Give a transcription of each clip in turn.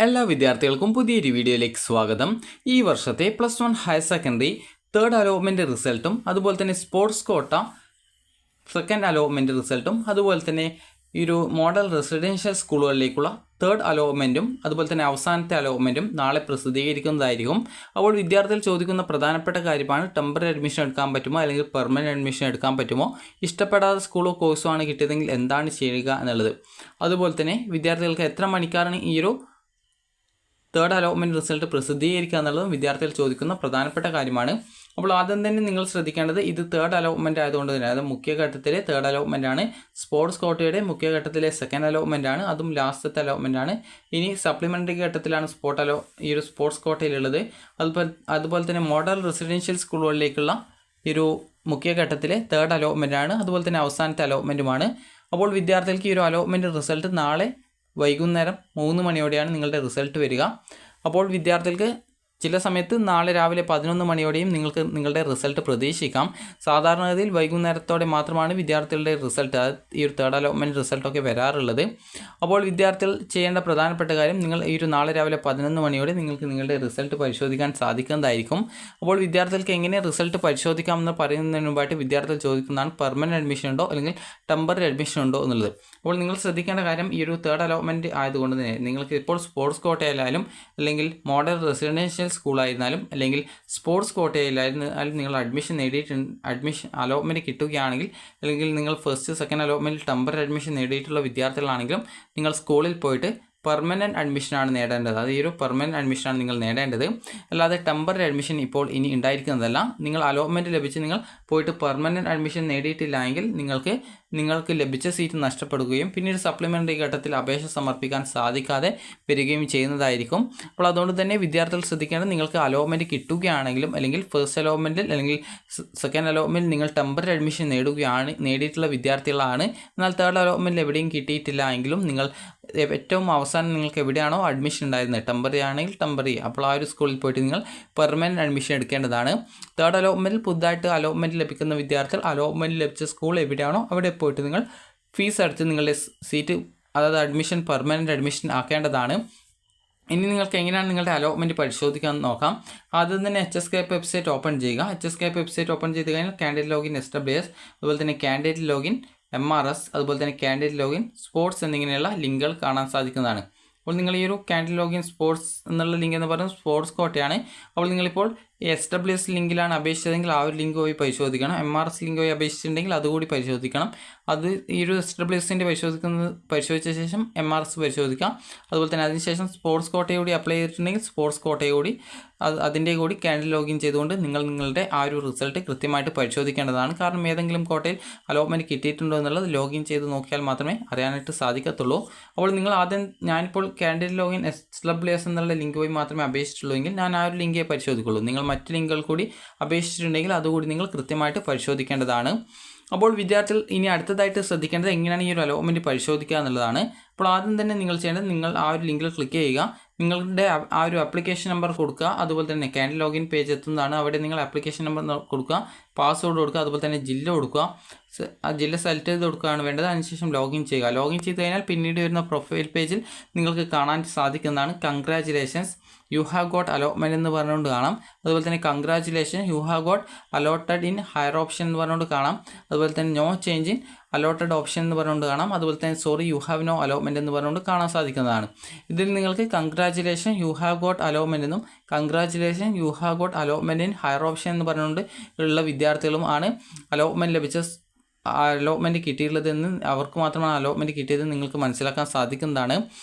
എല്ലാ വിദ്യാർത്ഥികൾക്കും പുതിയൊരു വീഡിയോയിലേക്ക് സ്വാഗതം. ഈ വർഷത്തെ +1 ഹയർ സെക്കൻഡറി തേർഡ് അലോട്ട്മെൻറ്റ് റിസൾട്ടും അതുപോലെ തന്നെ സ്പോർട്സ് കോട്ട സെക്കൻഡ് അലോട്ട്മെൻറ്റ് റിസൾട്ടും അതുപോലെ തന്നെ ഈ ഒരു മോഡൽ റെസിഡൻഷ്യൽ സ്കൂളുകളിലേക്കുള്ള തേർഡ് അലോട്ട്മെൻറ്റും അതുപോലെ തന്നെ അവസാനത്തെ അലോട്ട്മെൻറ്റും നാളെ പ്രസിദ്ധീകരിക്കുന്നതായിരിക്കും. അപ്പോൾ വിദ്യാർത്ഥികൾ ചോദിക്കുന്ന പ്രധാനപ്പെട്ട കാര്യമാണ് ടെമ്പററി അഡ്മിഷൻ എടുക്കാൻ പറ്റുമോ അല്ലെങ്കിൽ പെർമനൻറ്റ് അഡ്മിഷൻ എടുക്കാൻ പറ്റുമോ, ഇഷ്ടപ്പെടാത്ത സ്കൂളോ കോഴ്സോ ആണ് കിട്ടിയതെങ്കിൽ എന്താണ് ചെയ്യുക എന്നുള്ളത്. അതുപോലെ തന്നെ വിദ്യാർത്ഥികൾക്ക് എത്ര മണിക്കാണ് ഈ ഒരു തേർഡ് അലോട്ട്മെൻറ്റ് റിസൾട്ട് പ്രസിദ്ധീകരിക്കുക എന്നുള്ളതും വിദ്യാർത്ഥികൾ ചോദിക്കുന്ന പ്രധാനപ്പെട്ട കാര്യമാണ്. അപ്പോൾ ആദ്യം തന്നെ നിങ്ങൾ ശ്രദ്ധിക്കേണ്ടത് ഇത് തേർഡ് അലോട്ട്മെൻറ്റ് ആയതുകൊണ്ട് തന്നെ അതായത് മുഖ്യഘട്ടത്തിലെ തേർഡ് അലോട്ട്മെൻറ്റ് ആണ്. സ്പോർട്സ് കോട്ടയുടെ മുഖ്യഘട്ടത്തിലെ സെക്കൻഡ് അലോട്ട്മെൻറ്റ് ആണ്, അതും ലാസ്റ്റത്തെ അലോട്ട്മെൻറ്റ് ആണ്. ഇനി സപ്ലിമെൻ്ററി ഘട്ടത്തിലാണ് ഈ ഒരു സ്പോർട്സ് കോട്ടയിലുള്ളത്. അതുപോലെ തന്നെ മോഡൽ റെസിഡൻഷ്യൽ സ്കൂളുകളിലേക്കുള്ള ഈ ഒരു മുഖ്യഘട്ടത്തിലെ തേർഡ് അലോട്ട്മെൻറ്റ് ആണ്, അതുപോലെ തന്നെ അവസാനത്തെ അലോട്ട്മെൻറ്റുമാണ്. അപ്പോൾ വിദ്യാർത്ഥികൾക്ക് ഈ ഒരു അലോട്ട്മെൻറ്റ് റിസൾട്ട് നാളെ വൈകുന്നേരം 3 മണിയോടെയാണ് നിങ്ങളുടെ റിസൾട്ട് വരിക. അപ്പോൾ വിദ്യാർത്ഥികൾക്ക് ചില സമയത്ത് നാളെ രാവിലെ 11 മണിയോടെയും നിങ്ങൾക്ക് നിങ്ങളുടെ റിസൾട്ട് പ്രതീക്ഷിക്കാം. സാധാരണഗതിയിൽ വൈകുന്നേരത്തോടെ മാത്രമാണ് വിദ്യാർത്ഥികളുടെ റിസൾട്ട് ഈ ഒരു തേർഡ് അലോട്ട്മെൻറ്റ് റിസൾട്ടൊക്കെ വരാറുള്ളത്. അപ്പോൾ വിദ്യാർത്ഥികൾ ചെയ്യേണ്ട പ്രധാനപ്പെട്ട കാര്യം നിങ്ങൾ ഈ ഒരു നാളെ രാവിലെ 11 മണിയോടെ നിങ്ങൾക്ക് നിങ്ങളുടെ റിസൾട്ട് പരിശോധിക്കാൻ സാധിക്കുന്നതായിരിക്കും. അപ്പോൾ വിദ്യാർത്ഥികൾക്ക് എങ്ങനെ റിസൾട്ട് പരിശോധിക്കാമെന്ന് പറയുന്നതിന് മുമ്പായിട്ട് വിദ്യാർത്ഥികൾ ചോദിക്കുന്നതാണ് പെർമനൻറ്റ് അഡ്മിഷൻ ഉണ്ടോ അല്ലെങ്കിൽ ടെമ്പററി അഡ്മിഷൻ ഉണ്ടോ എന്നുള്ളത്. അപ്പോൾ നിങ്ങൾ ശ്രദ്ധിക്കേണ്ട കാര്യം ഈ ഒരു തേർഡ് അലോട്ട്മെൻറ്റ് ആയതുകൊണ്ട് തന്നെ നിങ്ങൾക്ക് ഇപ്പോൾ സ്പോർട്സ് കോട്ടയിലായാലും അല്ലെങ്കിൽ മോഡൽ റെസിഡൻഷ്യൽ സ്കൂളായിരുന്നാലും അല്ലെങ്കിൽ സ്പോർട്സ് കോട്ടയിലായിരുന്നാലും നിങ്ങൾ അഡ്മിഷൻ അലോട്ട്മെൻറ്റ് കിട്ടുകയാണെങ്കിൽ അല്ലെങ്കിൽ നിങ്ങൾ ഫസ്റ്റ് സെക്കൻഡ് അലോട്ട്മെൻറ്റിൽ ടെമ്പററി അഡ്മിഷൻ നേടിയിട്ടുള്ള വിദ്യാർത്ഥികളാണെങ്കിലും നിങ്ങൾ സ്കൂളിൽ പോയിട്ട് പെർമനൻറ്റ് അഡ്മിഷനാണ് നേടേണ്ടത്. അത് ഈ ഒരു പെർമനൻറ്റ് അഡ്മിഷനാണ് നിങ്ങൾ നേടേണ്ടത്. അല്ലാതെ ടെമ്പററി അഡ്മിഷൻ ഇപ്പോൾ ഇനി ഉണ്ടായിരിക്കുന്നതല്ല. നിങ്ങൾ അലോട്ട്മെൻറ്റ് ലഭിച്ച് നിങ്ങൾ പോയിട്ട് പെർമനൻറ്റ് അഡ്മിഷൻ നേടിയിട്ടില്ല എങ്കിൽ നിങ്ങൾക്ക് ലഭിച്ച സീറ്റ് നഷ്ടപ്പെടുകയും പിന്നീട് സപ്ലിമെൻ്ററി ഘട്ടത്തിൽ അപേക്ഷ സമർപ്പിക്കാൻ സാധിക്കാതെ വരികയും ചെയ്യുന്നതായിരിക്കും. അപ്പോൾ അതുകൊണ്ട് തന്നെ വിദ്യാർത്ഥികൾ ശ്രദ്ധിക്കേണ്ടത് നിങ്ങൾക്ക് അലോട്ട്മെൻറ്റ് കിട്ടുകയാണെങ്കിലും അല്ലെങ്കിൽ ഫസ്റ്റ് അലോട്ട്മെൻറ്റിൽ അല്ലെങ്കിൽ സെക്കൻഡ് അലോട്ട്മെൻറ്റിൽ നിങ്ങൾ ടെമ്പററി അഡ്മിഷൻ നേടിയിട്ടുള്ള വിദ്യാർത്ഥികളാണ്. എന്നാൽ തേർഡ് അലോട്ട്മെൻറ്റിൽ എവിടെയും കിട്ടിയിട്ടില്ല എങ്കിലും നിങ്ങൾ ഏറ്റവും അവസാനം നിങ്ങൾക്ക് എവിടെയാണോ അഡ്മിഷൻ ഉണ്ടായിരുന്നത്, ടെമ്പററി ആണെങ്കിൽ ടെമ്പററി, അപ്പോൾ ആ ഒരു സ്കൂളിൽ പോയിട്ട് നിങ്ങൾ പെർമനൻറ്റ് അഡ്മിഷൻ എടുക്കേണ്ടതാണ്. തേർഡ് അലോട്ട്മെൻറ്റിൽ പുതുതായിട്ട് അലോട്ട്മെൻറ്റ് ലഭിക്കുന്ന വിദ്യാർത്ഥികൾ അലോട്ട്മെൻറ്റ് ലഭിച്ച സ്കൂൾ എവിടെയാണോ അവിടെ പോയിട്ട് നിങ്ങൾ ഫീസ് അടച്ച് നിങ്ങളുടെ സീറ്റ് അതായത് അഡ്മിഷൻ പെർമനൻറ്റ് അഡ്മിഷൻ ആക്കേണ്ടതാണ്. ഇനി നിങ്ങൾക്ക് എങ്ങനെയാണ് നിങ്ങളുടെ അലോട്ട്മെൻറ്റ് പരിശോധിക്കാമെന്ന് നോക്കാം. ആദ്യം തന്നെ HSCAP വെബ്സൈറ്റ് ഓപ്പൺ ചെയ്യുക. HSCAP വെബ്സൈറ്റ് ഓപ്പൺ ചെയ്ത് കഴിഞ്ഞാൽ കാൻഡിഡേറ്റ് ലോഗിൻ SWS, അതുപോലെ തന്നെ കാൻഡിഡേറ്റ് ലോഗിൻ MRS, അതുപോലെ തന്നെ കാൻഡിഡേറ്റ് ലോഗിൻ സ്പോർട്സ് എന്നിങ്ങനെയുള്ള ലിങ്കുകൾ കാണാൻ സാധിക്കുന്നതാണ്. അപ്പോൾ നിങ്ങൾ ഈ ഒരു കാൻഡിഡേറ്റ് ലോഗിൻ സ്പോർട്സ് എന്നുള്ള ലിങ്ക് എന്ന് പറയുന്നത് സ്പോർട്സ് കോട്ടയാണ്. അപ്പോൾ നിങ്ങളിപ്പോൾ SWS ലിങ്കിലാണ് അപേക്ഷിച്ചതെങ്കിൽ ആ ഒരു ലിങ്ക് പോയി പരിശോധിക്കണം. MRS ലിങ്ക് പോയി അപേക്ഷിച്ചിട്ടുണ്ടെങ്കിൽ അതുകൂടി പരിശോധിക്കണം. അത് ഈ ഒരു SWSൻ്റെ പരിശോധിച്ച ശേഷം MRS പരിശോധിക്കാം. അതുപോലെ തന്നെ അതിനുശേഷം സ്പോർട്സ് കോട്ടയോടി അപ്ലൈ ചെയ്തിട്ടുണ്ടെങ്കിൽ സ്പോർട്സ് കോട്ടയോടി അതിൻ്റെ കൂടി കാൻഡിഡേറ്റ് ലോഗിൻ ചെയ്തുകൊണ്ട് നിങ്ങളുടെ ആ ഒരു റിസൾട്ട് കൃത്യമായിട്ട് പരിശോധിക്കേണ്ടതാണ്. കാരണം ഏതെങ്കിലും കോട്ടയിൽ അലോട്ട്മെൻറ്റ് കിട്ടിയിട്ടുണ്ടോ എന്നുള്ളത് ലോഗിൻ ചെയ്ത് നോക്കിയാൽ മാത്രമേ അറിയാനായിട്ട് സാധിക്കത്തുള്ളൂ. അപ്പോൾ നിങ്ങൾ ആദ്യം ഞാനിപ്പോൾ കാൻഡിഡേറ്റ് ലോഗിൻ SWS എന്നുള്ള ലിങ്ക് പോയി മാത്രമേ അപേക്ഷിച്ചിട്ടുള്ളൂ എങ്കിൽ ഞാൻ ആ ഒരു ലിങ്കേ പരിശോധിക്കുള്ളൂ. നിങ്ങൾ മറ്റ് ലിങ്കുകൾ കൂടി അപേക്ഷിച്ചിട്ടുണ്ടെങ്കിൽ അതുകൂടി നിങ്ങൾ കൃത്യമായിട്ട് പരിശോധിക്കേണ്ടതാണ്. അപ്പോൾ വിദ്യാർത്ഥികൾ ഇനി അടുത്തതായിട്ട് ശ്രദ്ധിക്കേണ്ടത് എങ്ങനെയാണ് ഈ ഒരു അലോട്ട്മെൻറ്റ് പരിശോധിക്കുക എന്നുള്ളതാണ്. അപ്പോൾ ആദ്യം തന്നെ നിങ്ങൾ ചെയ്യേണ്ടത് നിങ്ങൾ ആ ഒരു ലിങ്കിൽ ക്ലിക്ക് ചെയ്യുക, നിങ്ങളുടെ ആ ഒരു ആപ്ലിക്കേഷൻ നമ്പർ കൊടുക്കുക, അതുപോലെ തന്നെ കാൻഡിഡേറ്റ് ലോഗിൻ പേജ് എത്തുന്നതാണ്. അവിടെ നിങ്ങൾ ആപ്ലിക്കേഷൻ നമ്പർ കൊടുക്കുക, പാസ്വേഡ് കൊടുക്കുക, അതുപോലെ തന്നെ ജില്ല കൊടുക്കുക. ആ ജില്ല സെലക്ട് ചെയ്ത് കൊടുക്കുകയാണ് വേണ്ടത്. അതിനുശേഷം ലോഗിൻ ചെയ്യുക. ലോഗിൻ ചെയ്ത് കഴിഞ്ഞാൽ പിന്നീട് വരുന്ന പ്രൊഫൈൽ പേജിൽ നിങ്ങൾക്ക് കാണാൻ സാധിക്കുന്നതാണ് congratulations you have got allotment എന്ന് പറഞ്ഞുകൊണ്ട് കാണാം. അതുപോലെ തന്നെ congratulation you have got allotted in higher option എന്ന് പറഞ്ഞുകൊണ്ട് കാണാം. അതുപോലെ തന്നെ no change in allotted option എന്ന് പറഞ്ഞുകൊണ്ട് കാണാം. അതുപോലെ തന്നെ sorry you have no allotment എന്ന് പറഞ്ഞുകൊണ്ട് കാണാൻ സാധിക്കുന്നതാണ്. ഇതിൽ നിങ്ങൾക്ക് congratulation you have got allotment എന്നും congratulation you have got allotment in higher option എന്ന് പറഞ്ഞുകൊണ്ട് ഉള്ള വിദ്യാർത്ഥികളും ആണ് അലോട്ട്മെൻറ്റ് ലഭിച്ച അലോട്ട്മെൻറ്റ് കിട്ടിയിട്ടുള്ളതെന്ന് അവർക്ക് മാത്രമാണ് അലോട്ട്മെൻറ്റ് കിട്ടിയതെന്ന് നിങ്ങൾക്ക് മനസ്സിലാക്കാൻ സാധിക്കുന്നതാണ്.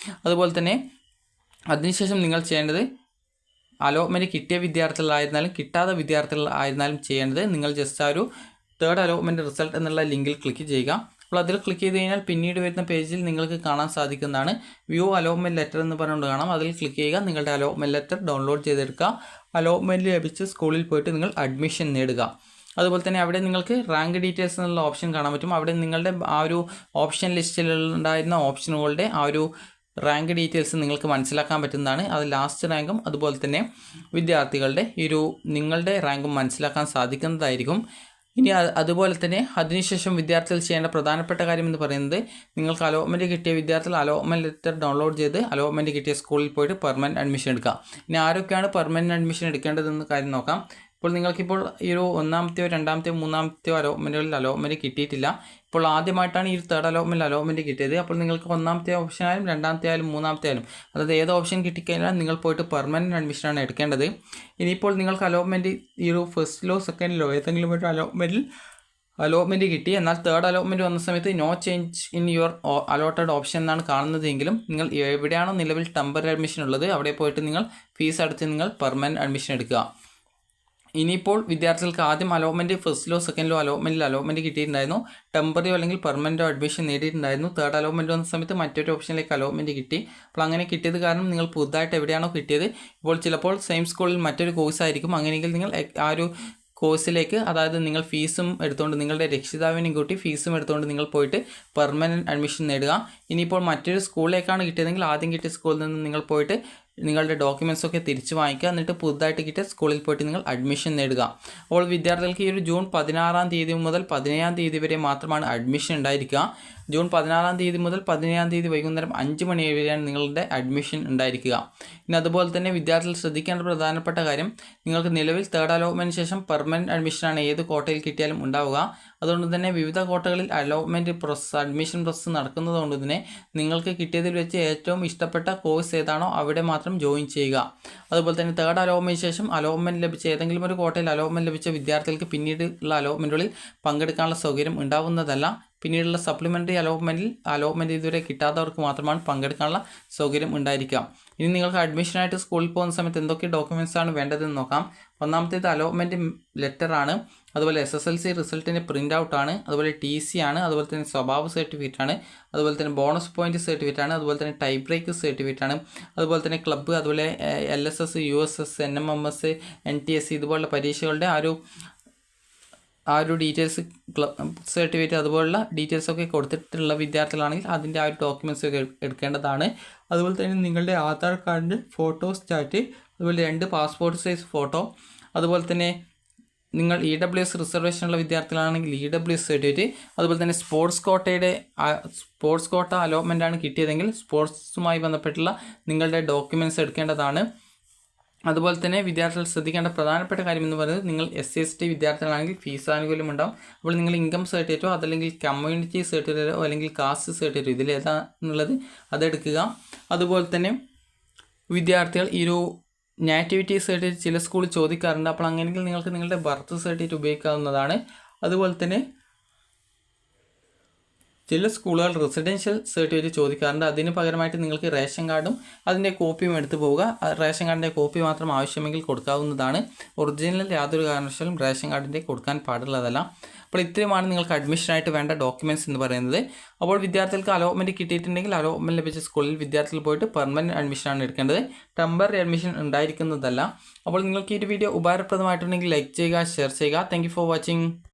അതുപോലെ തന്നെ അതിനുശേഷം നിങ്ങൾ ചെയ്യേണ്ടത് അലോട്ട്മെൻറ്റ് കിട്ടിയ വിദ്യാർത്ഥികളായിരുന്നാലും കിട്ടാത്ത വിദ്യാർത്ഥികളായിരുന്നാലും ചെയ്യേണ്ടത് നിങ്ങൾ ജസ്റ്റ് ആ ഒരു തേർഡ് അലോട്ട്മെൻറ്റ് റിസൾട്ട് എന്നുള്ള ലിങ്കിൽ ക്ലിക്ക് ചെയ്യുക. അപ്പോൾ അതിൽ ക്ലിക്ക് ചെയ്ത് കഴിഞ്ഞാൽ പിന്നീട് വരുന്ന പേജിൽ നിങ്ങൾക്ക് കാണാൻ സാധിക്കുന്നതാണ് വ്യൂ അലോട്ട്മെൻറ്റ് ലെറ്റർ എന്ന് പറഞ്ഞുകൊണ്ട് കാണാം. അതിൽ ക്ലിക്ക് ചെയ്യുക, നിങ്ങളുടെ അലോട്ട്മെൻറ്റ് ലെറ്റർ ഡൗൺലോഡ് ചെയ്തെടുക്കുക. അലോട്ട്മെൻറ്റ് ലഭിച്ച സ്കൂളിൽ പോയിട്ട് നിങ്ങൾ അഡ്മിഷൻ നേടുക. അതുപോലെ തന്നെ അവിടെ നിങ്ങൾക്ക് റാങ്ക് ഡീറ്റെയിൽസ് എന്നുള്ള ഓപ്ഷൻ കാണാൻ പറ്റും. അവിടെ നിങ്ങളുടെ ആ ഒരു ഓപ്ഷൻ ലിസ്റ്റിലുണ്ടായിരുന്ന ഓപ്ഷനുകളുടെ ആ ഒരു റാങ്ക് ഡീറ്റെയിൽസ് നിങ്ങൾക്ക് മനസ്സിലാക്കാൻ പറ്റുന്നതാണ്. അത് ലാസ്റ്റ് റാങ്കും അതുപോലെ തന്നെ വിദ്യാർത്ഥികളുടെ നിങ്ങളുടെ റാങ്കും മനസ്സിലാക്കാൻ സാധിക്കുന്നതായിരിക്കും. ഇനി അതുപോലെ തന്നെ അതിനുശേഷം വിദ്യാർത്ഥികൾ ചെയ്യേണ്ട പ്രധാനപ്പെട്ട കാര്യം എന്ന് പറയുന്നത് നിങ്ങൾക്ക് അലോട്ട്മെൻറ്റ് കിട്ടിയ വിദ്യാർത്ഥികൾ അലോട്ട്മെൻറ്റ് ലെറ്റർ ഡൗൺലോഡ് ചെയ്ത് അലോട്ട്മെൻറ്റ് കിട്ടിയ സ്കൂളിൽ പോയിട്ട് പെർമനൻറ്റ് അഡ്മിഷൻ എടുക്കുക. ഇനി ആരൊക്കെയാണ് പെർമനൻറ്റ് അഡ്മിഷൻ എടുക്കേണ്ടതെന്ന് കാര്യം നോക്കാം. ഇപ്പോൾ നിങ്ങൾക്കിപ്പോൾ ഈ ഒരു ഒന്നാമത്തെയോ രണ്ടാമത്തെയോ മൂന്നാമത്തെയോ അലോട്ട്മെൻറ്റുകളിൽ അലോട്ട്മെൻറ്റ് കിട്ടിയിട്ടില്ല. ഇപ്പോൾ ആദ്യമായിട്ടാണ് ഈ തേർഡ് അലോട്ട്മെൻറ്റ് കിട്ടിയത്. അപ്പോൾ നിങ്ങൾക്ക് ഒന്നാമത്തെ ഓപ്ഷൻ ആയാലും രണ്ടാമത്തെ ആയാലും മൂന്നാമത്തെ ആയാലും അതായത് ഏത് ഓപ്ഷൻ കിട്ടിക്കഴിഞ്ഞാൽ നിങ്ങൾ പോയിട്ട് പെർമനൻറ്റ് അഡ്മിഷനാണ് എടുക്കേണ്ടത്. ഇനിയിപ്പോൾ നിങ്ങൾക്ക് അലോട്ട്മെൻറ്റ് ഈ ഒരു ഫസ്റ്റിലോ സെക്കൻഡിലോ ഏതെങ്കിലും ഒരു അലോട്ട്മെൻറ്റ് കിട്ടി, എന്നാൽ തേർഡ് അലോട്ട്മെൻറ്റ് വന്ന സമയത്ത് no change in your allotted option എന്നാണ് കാണുന്നതെങ്കിലും നിങ്ങൾ എവിടെയാണോ നിലവിൽ ടെമ്പററി അഡ്മിഷൻ ഉള്ളത് അവിടെ പോയിട്ട് നിങ്ങൾ ഫീസ് അടച്ച് നിങ്ങൾ പെർമനൻറ്റ് അഡ്മിഷൻ എടുക്കുക. ഇനിയിപ്പോൾ വിദ്യാർത്ഥികൾക്ക് ആദ്യം അലോട്ട്മെൻറ്റ് ഫസ്റ്റിലോ സെക്കൻഡിലോ അലോട്ട്മെൻറ്റ് കിട്ടിയിട്ടുണ്ടായിരുന്നു, ടെമ്പററിയോ അല്ലെങ്കിൽ പെർമനൻറ്റോ അഡ്മിഷൻ നേടിയിട്ടുണ്ടായിരുന്നു. തേർഡ് അലോട്ട്മെൻറ്റ് വന്ന സമയത്ത് മറ്റൊരു ഓപ്ഷനിലേക്ക് അലോട്ട്മെൻറ്റ് കിട്ടി. അപ്പോൾ അങ്ങനെ കിട്ടിയത് കാരണം നിങ്ങൾ പുതുതായിട്ട് എവിടെയാണോ കിട്ടിയത് ഇപ്പോൾ ചിലപ്പോൾ സെയിം സ്കൂളിൽ മറ്റൊരു കോഴ്സ് ആയിരിക്കും. അങ്ങനെയെങ്കിൽ നിങ്ങൾ ആ ഒരു കോഴ്സിലേക്ക് അതായത് നിങ്ങൾ ഫീസും എടുത്തുകൊണ്ട് നിങ്ങളുടെ രക്ഷിതാവിനെയും കൂട്ടി ഫീസും എടുത്തുകൊണ്ട് നിങ്ങൾ പോയിട്ട് പെർമനൻറ്റ് അഡ്മിഷൻ നേടുക. ഇനിയിപ്പോൾ മറ്റൊരു സ്കൂളിലേക്കാണ് കിട്ടിയതെങ്കിൽ ആദ്യം കിട്ടിയ സ്കൂളിൽ നിന്ന് നിങ്ങൾ പോയിട്ട് നിങ്ങളുടെ ഡോക്യുമെൻറ്റ്സ് ഒക്കെ തിരിച്ചു വാങ്ങിക്കുക. എന്നിട്ട് പുതുതായിട്ട് കിട്ടിയ സ്കൂളിൽ പോയിട്ട് നിങ്ങൾ അഡ്മിഷൻ നേടുക. അപ്പോൾ വിദ്യാർത്ഥികൾക്ക് ഈ ഒരു ജൂൺ 16-ാം തീയതി മുതൽ 17-ാം തീയതി വരെ മാത്രമാണ് അഡ്മിഷൻ ഉണ്ടായിരിക്കുക. ജൂൺ 16-ാം തീയതി മുതൽ 17-ാം തീയതി വൈകുന്നേരം 5 മണി വരെയാണ് നിങ്ങളുടെ അഡ്മിഷൻ ഉണ്ടായിരിക്കുക. ഇനി അതുപോലെ തന്നെ വിദ്യാർത്ഥികൾ ശ്രദ്ധിക്കേണ്ട പ്രധാനപ്പെട്ട കാര്യം, നിങ്ങൾക്ക് നിലവിൽ തേർഡ് അലോട്ട്മെൻറ്റിന് ശേഷം പെർമനൻറ്റ് അഡ്മിഷനാണ് ഏത് കോട്ടയിൽ കിട്ടിയാലും ഉണ്ടാവുക. അതുകൊണ്ട് തന്നെ വിവിധ കോട്ടകളിൽ അഡ്മിഷൻ പ്രോസസ്സ് നടക്കുന്നതുകൊണ്ട് തന്നെ നിങ്ങൾക്ക് കിട്ടിയതിൽ വെച്ച് ഏറ്റവും ഇഷ്ടപ്പെട്ട കോഴ്സ് ഏതാണോ അവിടെ മാത്രം ജോയിൻ ചെയ്യുക. അതുപോലെ തന്നെ തേർഡ് അലോട്ട്മെൻറ്റിന് ശേഷം അലോട്ട്മെൻറ്റ് ലഭിച്ച ഏതെങ്കിലും ഒരു കോട്ടയിൽ അലോട്ട്മെൻറ്റ് ലഭിച്ച വിദ്യാർത്ഥികൾക്ക് പിന്നീടുള്ള അലോട്ട്മെൻറ്റുകളിൽ പങ്കെടുക്കാനുള്ള സൗകര്യം ഉണ്ടാവുന്നതല്ല. പിന്നീടുള്ള സപ്ലിമെൻ്ററി അലോട്ട്മെൻറ്റ് ഇതുവരെ കിട്ടാത്തവർക്ക് മാത്രമാണ് പങ്കെടുക്കാനുള്ള സൗകര്യം ഉണ്ടായിരിക്കുക. ഇനി നിങ്ങൾക്ക് അഡ്മിഷനായിട്ട് സ്കൂളിൽ പോകുന്ന സമയത്ത് എന്തൊക്കെ ഡോക്യുമെൻറ്റ്സ് ആണ് വേണ്ടതെന്ന് നോക്കാം. ഒന്നാമത്തേത് അലോട്ട്മെൻറ്റ് ലെറ്ററാണ്, അതുപോലെ SSLC റിസൾട്ടിൻ്റെ പ്രിൻ്റ് ഔട്ടാണ്, അതുപോലെ TC ആണ്, അതുപോലെ തന്നെ സ്വഭാവ സർട്ടിഫിക്കറ്റ് ആണ്, അതുപോലെ തന്നെ ബോണസ് പോയിന്റ് സർട്ടിഫിക്കറ്റ് ആണ്, അതുപോലെ തന്നെ ടൈ ബ്രേക്ക് സർട്ടിഫിക്കറ്റ് ആണ്, അതുപോലെ തന്നെ ക്ലബ്ബ്, അതുപോലെ LSS, USS, NMMS, NTSC ഇതുപോലുള്ള പരീക്ഷകളുടെ ആ ഒരു ഡീറ്റെയിൽസ് സർട്ടിഫിക്കറ്റ് അതുപോലുള്ള ഡീറ്റെയിൽസൊക്കെ കൊടുത്തിട്ടുള്ള വിദ്യാർത്ഥികളാണെങ്കിൽ അതിൻ്റെ ആ ഒരു ഡോക്യുമെൻറ്റ്സ് ഒക്കെ എടുക്കേണ്ടതാണ്. അതുപോലെ തന്നെ നിങ്ങളുടെ ആധാർ കാർഡിൻ്റെ ഫോട്ടോസ്റ്റാറ്റ്, അതുപോലെ 2 പാസ്പോർട്ട് സൈസ് ഫോട്ടോ, അതുപോലെ തന്നെ നിങ്ങൾ EWS റിസർവേഷനുള്ള വിദ്യാർത്ഥികളാണെങ്കിൽ EWS സർട്ടിഫിക്കറ്റ്, അതുപോലെ തന്നെ സ്പോർട്സ് കോട്ട അലോട്ട്മെൻറ്റാണ് കിട്ടിയതെങ്കിൽ സ്പോർട്സുമായി ബന്ധപ്പെട്ടുള്ള നിങ്ങളുടെ ഡോക്യുമെൻറ്റ്സ് എടുക്കേണ്ടതാണ്. അതുപോലെ തന്നെ വിദ്യാർത്ഥികൾ ശ്രദ്ധിക്കേണ്ട പ്രധാനപ്പെട്ട കാര്യം എന്ന് പറയുന്നത് നിങ്ങൾ SC/ST വിദ്യാർത്ഥികളാണെങ്കിൽ ഫീസ് ആനുകൂല്യം ഉണ്ടാവും. അപ്പോൾ നിങ്ങൾ ഇൻകം സർട്ടിഫിക്കറ്റോ അതല്ലെങ്കിൽ കമ്മ്യൂണിറ്റി സർട്ടിഫിക്കറ്റോ അല്ലെങ്കിൽ കാസ്റ്റ് സർട്ടിഫിക്കറ്റോ ഇതിലേതാണെന്നുള്ളത് അതെടുക്കുക. അതുപോലെ തന്നെ വിദ്യാർത്ഥികൾ ഈ ഒരു നാറ്റിവിറ്റി സർട്ടിഫിക്കറ്റ് ചില സ്കൂളിൽ ചോദിക്കാറുണ്ട്. അപ്പോൾ അങ്ങനെയെങ്കിൽ നിങ്ങൾക്ക് നിങ്ങളുടെ ബർത്ത് സർട്ടിഫിക്കറ്റ് ഉപയോഗിക്കാവുന്നതാണ്. അതുപോലെ തന്നെ ചില സ്കൂളുകൾ റെസിഡൻഷ്യൽ സർട്ടിഫിക്കറ്റ് ചോദിക്കാറുണ്ട്. അതിന് പകരമായിട്ട് നിങ്ങൾക്ക് റേഷൻ കാർഡും അതിൻ്റെ കോപ്പിയും എടുത്തു പോവുക. റേഷൻ കാർഡിൻ്റെ കോപ്പി മാത്രം ആവശ്യമെങ്കിൽ കൊടുക്കാവുന്നതാണ്. ഒറിജിനൽ യാതൊരു കാരണവശാലും റേഷൻ കാർഡിൻ്റെ കൊടുക്കാൻ പാടുള്ളതല്ല. അപ്പോൾ ഇത്രയുമാണ് നിങ്ങൾക്ക് അഡ്മിഷനായിട്ട് വേണ്ട ഡോക്യുമെൻറ്റ്സ് എന്ന് പറയുന്നത്. അപ്പോൾ വിദ്യാർത്ഥികൾക്ക് അലോട്ട്മെൻറ്റ് കിട്ടിയിട്ടുണ്ടെങ്കിൽ അലോട്ട്മെൻറ്റ് ലഭിച്ച സ്കൂളിൽ വിദ്യാർത്ഥികൾ പോയിട്ട് പെർമനൻറ്റ് അഡ്മിഷനാണ് എടുക്കേണ്ടത്, ടെമ്പററി അഡ്മിഷൻ ഉണ്ടായിരിക്കുന്നതല്ല. അപ്പോൾ നിങ്ങൾക്ക് ഈ ഒരു വീഡിയോ ഉപകാരപ്രദമായിട്ടുണ്ടെങ്കിൽ ലൈക്ക് ചെയ്യുക, ഷെയർ ചെയ്യുക. Thank you for watching.